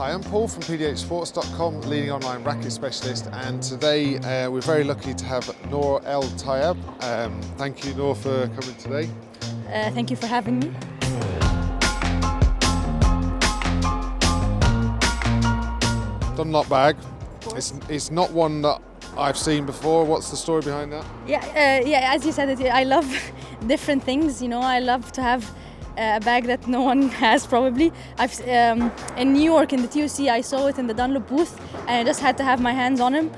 Hi, I'm Paul from pdhsports.com, leading online racket specialist, and today we're very lucky to have Nour El Tayeb. Thank you, Nour, for coming today. Thank you for having me. Dunlop bag. It's not one that I've seen before. What's the story behind that? Yeah. As you said, I love different things. You know, I love to have a bag that no one has probably. I've in New York in the TUC, I saw it in the Dunlop booth, and I just had to have my hands on him.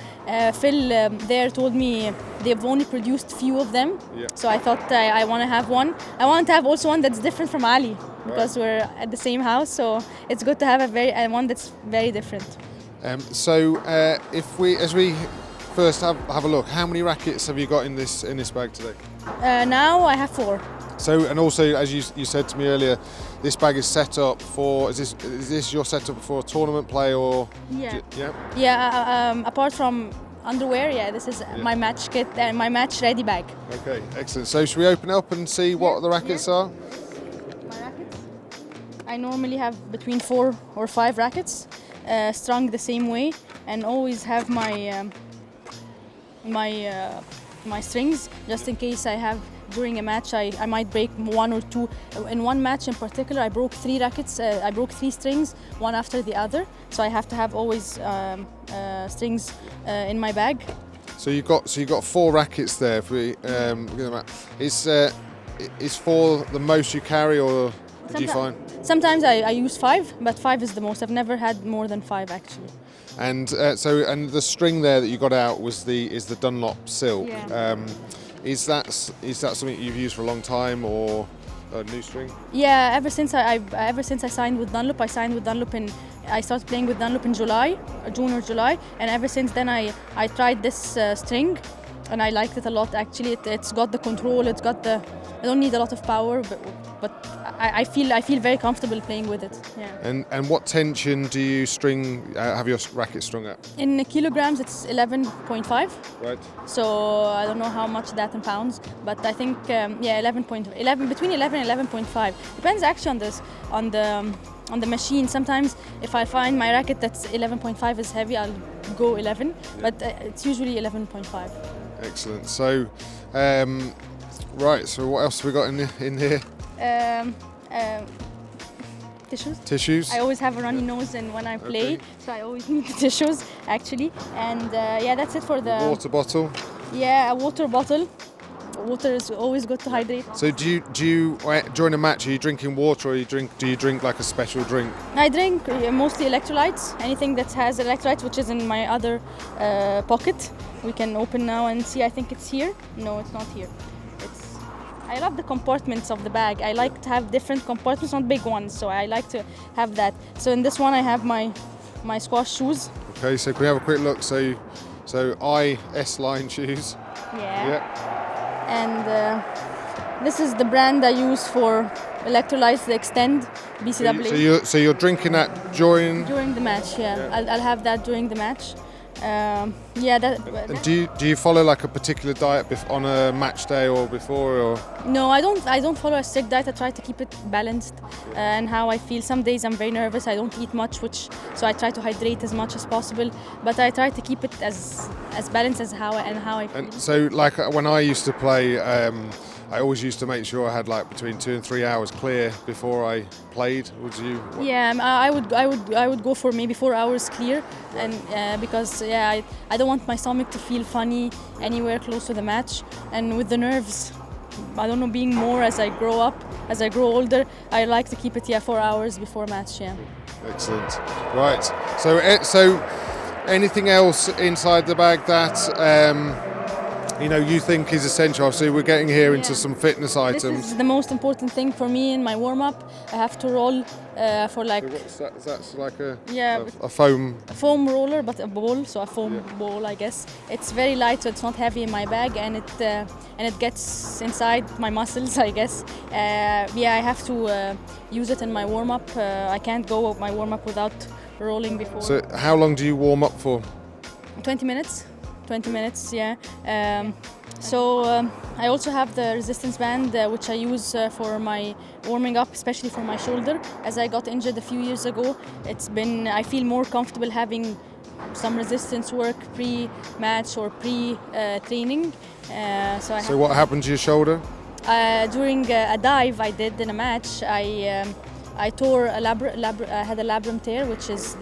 Phil there told me they've only produced few of them, so I thought I want to have one. I want to have also one that's different from Ali because we're at the same house, so it's good to have one that's very different. As we first have a look, how many rackets have you got in this bag today? Now I have 4. So, and also, as you said to me earlier, this bag is set up for. Is this your setup for tournament play or? Yeah. Apart from underwear, this is my match kit and my match ready bag. Okay, excellent. So, should we open up and see what the rackets are? My rackets. I normally have between 4 or 5 rackets, strung the same way, and always have my my strings just in case I have. During a match, I might break 1 or 2. In one match in particular, I broke 3 rackets. I broke 3 strings, one after the other. So I have to have always strings in my bag. So you got 4 rackets there. If we is 4 the most you carry, or do you find? Sometimes I use 5, but 5 is the most. I've never had more than 5 actually. And and the string there that you got out is the Dunlop Silk. Yeah. Is that something you've used for a long time, or a new string? Yeah, ever since I signed with Dunlop, I started playing with Dunlop in June or July, and ever since then I tried this string, and I liked it a lot. Actually, it's got the control. I don't need a lot of power, but I feel very comfortable playing with it. Yeah. And what tension do you have your racket strung at? In kilograms, it's 11.5. Right. So I don't know how much that in pounds, but I think between 11 and 11.5. Depends actually on the machine. Sometimes if I find my racket that's 11.5 is heavy, I'll go 11, but it's usually 11.5. Excellent. So, right. So what else have we got in here? Tissues. I always have a runny nose, and when I play, so I always need the tissues actually. And that's it for the water bottle. Yeah, a water bottle. Water is always good to hydrate. So do you during a match, are you drinking water, or do you drink like a special drink? I drink mostly electrolytes. Anything that has electrolytes, which is in my other pocket. We can open now and see. I think it's here. No, it's not here. I love the compartments of the bag. I like to have different compartments, not big ones, so I like to have that. So in this one I have my squash shoes. Okay, so can we have a quick look? So S-line shoes. Yeah. And this is the brand I use for electrolytes, the Extend BCW. So you're drinking that during the match, yeah. I'll have that during the match. Do you follow like a particular diet on a match day or before, or? No, I don't follow a strict diet. I try to keep it balanced and how I feel. Some days I'm very nervous. I don't eat much, so I try to hydrate as much as possible. But I try to keep it as balanced as how I feel. And so, like when I used to play, I always used to make sure I had like between 2 and 3 hours clear before I played. Would you? Yeah, I would go for maybe 4 hours clear, and because I don't want my stomach to feel funny anywhere close to the match, and with the nerves, I don't know, being more as I grow older, I like to keep it 4 hours before match. Yeah. Excellent. Right. So anything else inside the bag that? You think is essential? Obviously, we're getting here into some fitness items. This is the most important thing for me in my warm-up. I have to roll for like. So what's that? That's like a foam roller, but a ball, so a foam ball, I guess. It's very light, so it's not heavy in my bag, and it gets inside my muscles, I guess. I have to use it in my warm-up. I can't go my warm-up without rolling before. So how long do you warm up for? 20 minutes. 20 minutes, yeah. I also have the resistance band, which I use for my warming up, especially for my shoulder. As I got injured a few years ago, I feel more comfortable having some resistance work pre-match or pre-training. So what happened to your shoulder? During a dive I did in a match, I tore I had a labrum tear, which is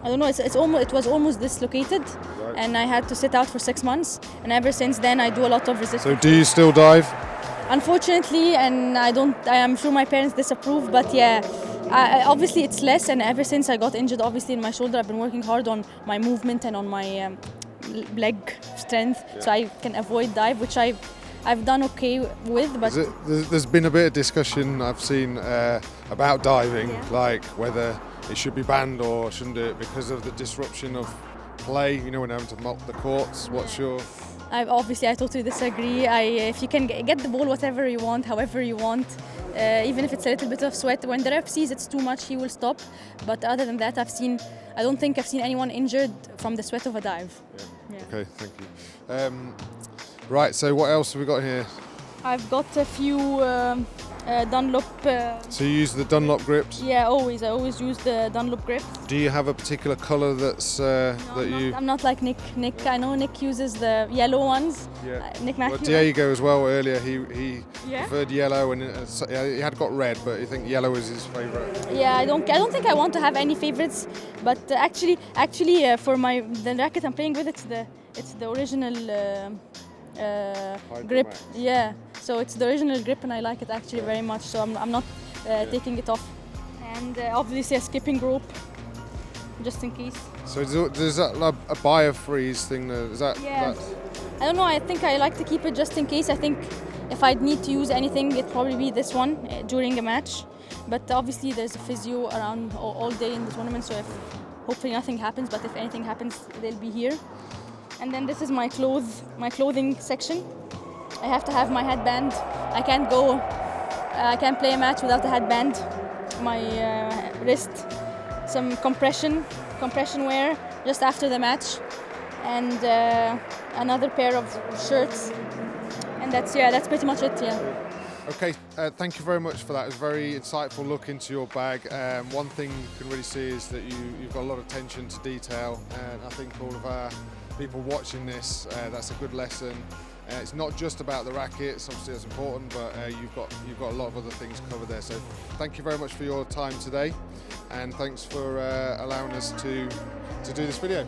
I don't know. It was almost dislocated, right. And I had to sit out for 6 months. And ever since then, I do a lot of resistance. So, do you still dive? Unfortunately, and I am sure my parents disapprove, but yeah, obviously it's less. And ever since I got injured, obviously in my shoulder, I've been working hard on my movement and on my leg strength, yeah. So I can avoid dive, which I've done okay with. But there's been a bit of discussion I've seen about diving, yeah. Like whether it should be banned or shouldn't it because of the disruption of play, you know, when having to mop the courts. What's your... I totally disagree. If you can get the ball whatever you want, however you want, even if it's a little bit of sweat, when the ref sees it's too much, he will stop. But other than that, I don't think I've seen anyone injured from the sweat of a dive. Yeah. Yeah. Okay, thank you. Right, so what else have we got here? I've got a few Dunlop. So you use the Dunlop grips? Yeah, always. I always use the Dunlop grips. Do you have a particular colour that's I'm not like Nick. I know Nick uses the yellow ones. Yeah. Nick Matthew. Well, Diego as well earlier. He preferred yellow, and he had got red, but I think yellow is his favourite. Yeah, I don't think I want to have any favourites, but actually, for the racket I'm playing with, it's the original. Grip, yeah. So it's the original grip, and I like it actually very much. So I'm not taking it off. And obviously a skipping rope, just in case. So there's a biofreeze thing there. Is that? Yeah. I don't know. I think I like to keep it just in case. I think if I'd need to use anything, it'd probably be this one during a match. But obviously there's a physio around all day in the tournament. So hopefully nothing happens. But if anything happens, they'll be here. And then this is my clothing section. I have to have my headband. I can't play a match without a headband. My wrist, some compression wear just after the match, and another pair of shirts. And that's pretty much it, yeah. Okay, thank you very much for that. It was a very insightful look into your bag. One thing you can really see is that you've got a lot of attention to detail, and I think all of our people watching this, that's a good lesson. It's not just about the rackets, obviously that's important, but you've got a lot of other things covered there. So thank you very much for your time today, and thanks for allowing us to do this video.